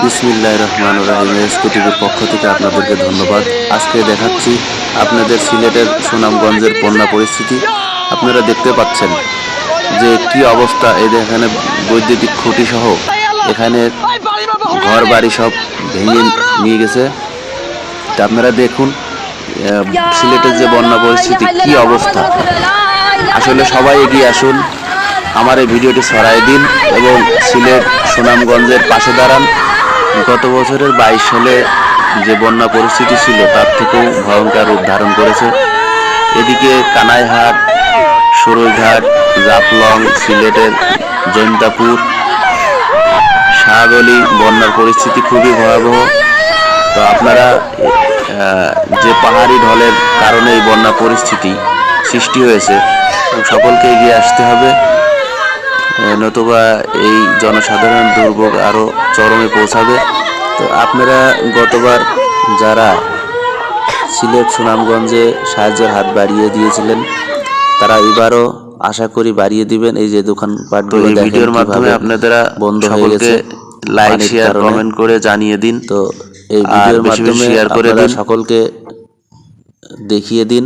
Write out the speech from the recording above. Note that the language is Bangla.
বিসমিল্লাহির রহমানির রহিম। এসকে টিভির পক্ষ থেকে আপনাদেরকে ধন্যবাদ। আজকে দেখাচ্ছি আপনাদের সিলেটের সুনামগঞ্জের বন্যা পরিস্থিতি। আপনারা দেখতে পাচ্ছেন যে কি অবস্থা। এই এখানে বৈদ্যুতিক খুঁটি সহ এখানে ঘর বাড়ি সব ভেঙে নিয়ে গেছে। তা আপনারা দেখুন সিলেটের যে বন্যা পরিস্থিতি কি অবস্থা। আসলে সবাই এগিয়ে আসুন, আমার এই ভিডিওটি ছড়াই দিন এবং সিলেট সুনামগঞ্জের পাশে দাঁড়ান। গত বছরের 22 সালে যে বন্যা পরিস্থিতি ছিল তার থেকেও ভয়ঙ্কর রূপ ধারণ করেছে। এদিকে কানাইহাট, সরৈঘাট, জাফলং, সিলেটের জৈন্তাপুর, শাহগলি বন্যার পরিস্থিতি খুবই ভয়াবহ। তো আপনারা যে পাহাড়ি ঢলের কারণে এই বন্যা পরিস্থিতি সৃষ্টি হয়েছে, সকলকে এগিয়ে আসতে হবে, নতুবা এই জনসাধারণ দুর্ভোগ আরও চরমে পৌঁছাবে। তো আপনারা গতবার যারা সিলেট সুনামগঞ্জে সাহায্যের হাত বাড়িয়ে দিয়েছিলেন তারা এবারও আশা করি বাড়িয়ে দিবেন। এই যে দোকানপাটগুলো দেখেন, ভিডিওর মাধ্যমে আপনারা বন্ধ হয়ে গেছে, লাইক শেয়ার কমেন্ট করে জানিয়ে দিন। তো এই ভিডিওর মাধ্যমে শেয়ার করে দিন, সকলকে দেখিয়ে দিন।